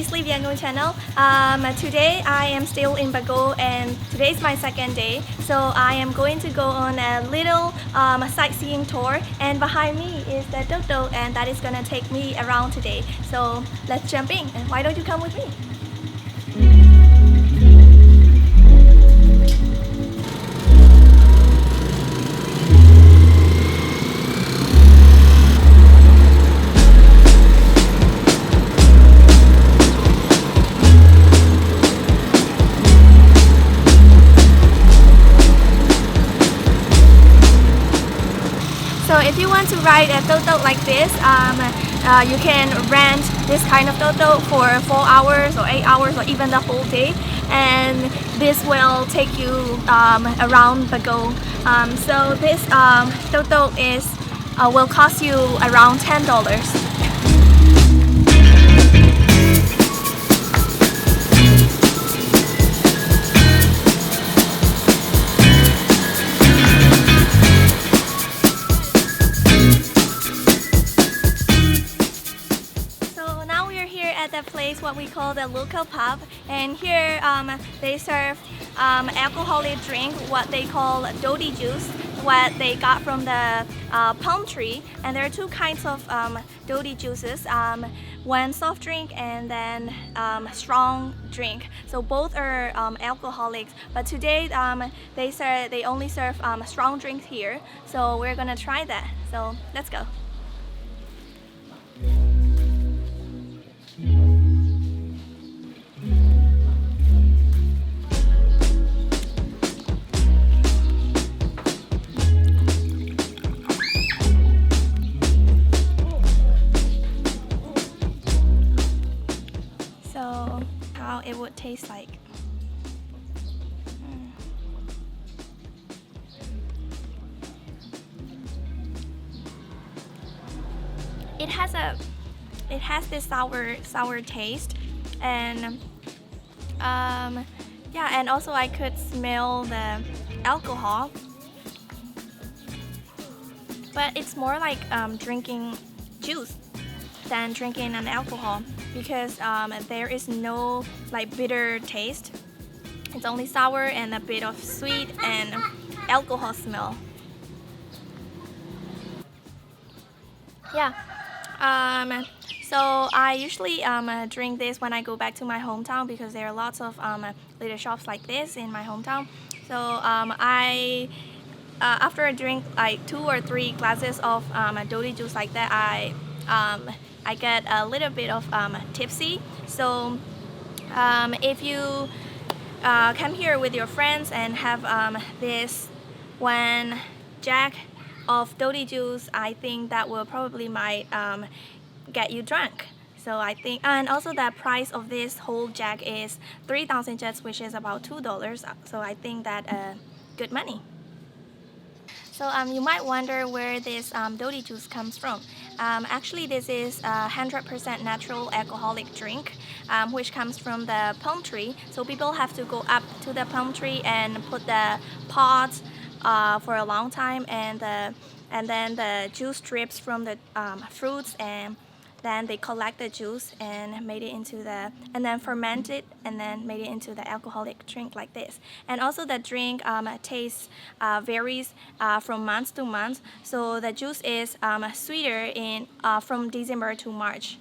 EatSleepYangon channel. Today I am still in Bago and today is my second day. So I am going to go on a little sightseeing tour, and behind me is the Dodo, and that is gonna take me around today. So let's jump in, and why don't you come with me? So if you want to ride a toto like this, you can rent this kind of toto for 4 hours or 8 hours or even the whole day, and this will take you around Bago. So this toto will cost you around $10. At the place what we call the local pub, and here they serve alcoholic drink, what they call Toddy juice, what they got from the palm tree. And there are two kinds of Toddy juices, one soft drink and then strong drink. So both are alcoholics, but today they only serve strong drinks here, so we're gonna try that. So let's go. So how it would taste like. It has this sour taste, and yeah, and also I could smell the alcohol, but it's more like drinking juice than drinking an alcohol, because there is no like bitter taste. It's only sour and a bit of sweet and alcohol smell. Yeah. So I usually drink this when I go back to my hometown, because there are lots of little shops like this in my hometown. So after I drink like 2 or 3 glasses of Toddy juice like that, I get a little bit of tipsy. So if you come here with your friends and have this 1 jug of Toddy juice, I think that will probably might get you drunk. So I think, and also the price of this whole jug is 3,000 jets, which is about $2. So I think that good money. So you might wonder where this Toddy juice comes from. Actually, this is a 100% natural alcoholic drink, which comes from the palm tree. So people have to go up to the palm tree and put the pods for a long time, and then the juice drips from the fruits, and then they collect the juice and made it into and then ferment it, and then made it into the alcoholic drink like this. And also the drink taste varies from month to month. So the juice is sweeter from December to March.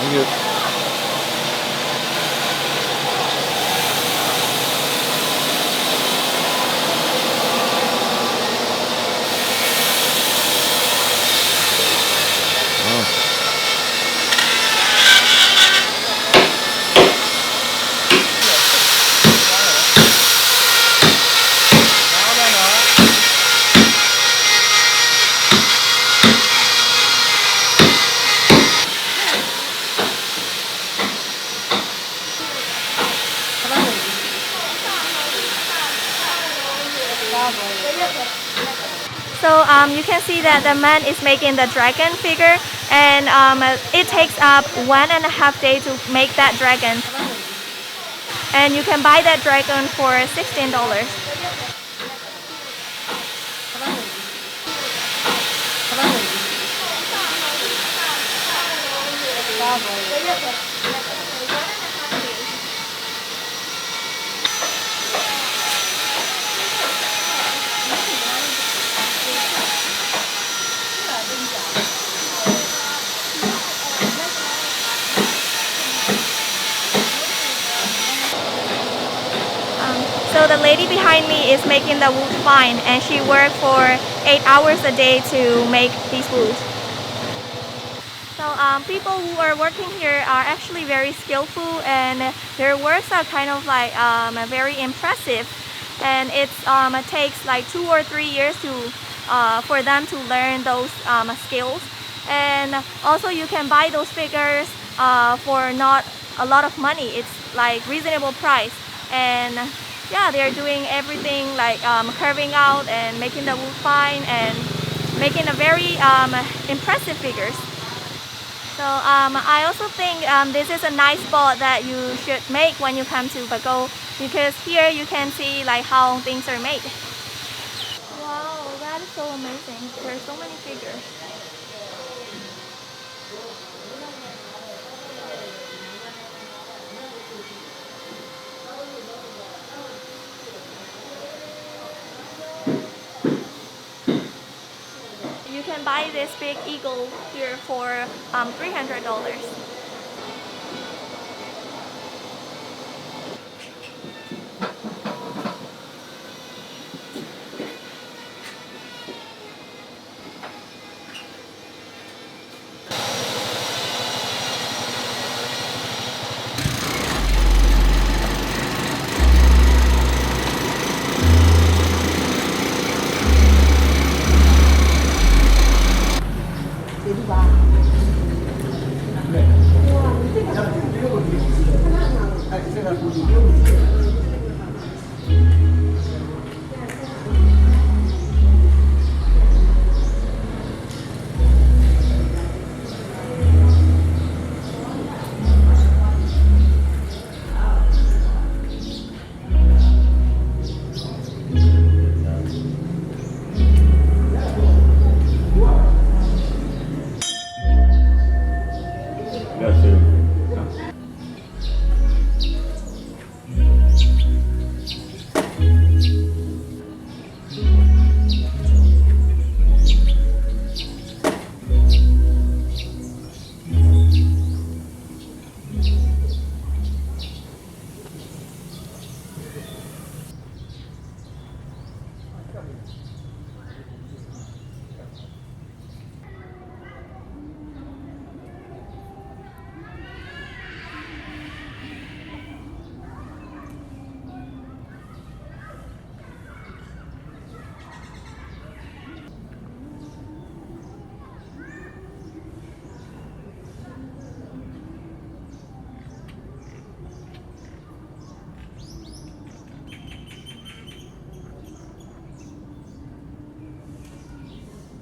Thank you. So you can see that the man is making the dragon figure, and it takes up 1.5 days to make that dragon. And you can buy that dragon for $16. So the lady behind me is making the wood fine, and she worked for 8 hours a day to make these wood. So people who are working here are actually very skillful, and their works are kind of like very impressive. And it takes like 2 or 3 years to for them to learn those skills. And also you can buy those figures for not a lot of money. It's like reasonable price. And yeah, they're doing everything like carving out and making the wood fine and making a very impressive figures. So I also think this is a nice spot that you should make when you come to Bago, because here you can see like how things are made. Wow, that is so amazing. There are so many figures. You can buy this big eagle here for $300. Gracias.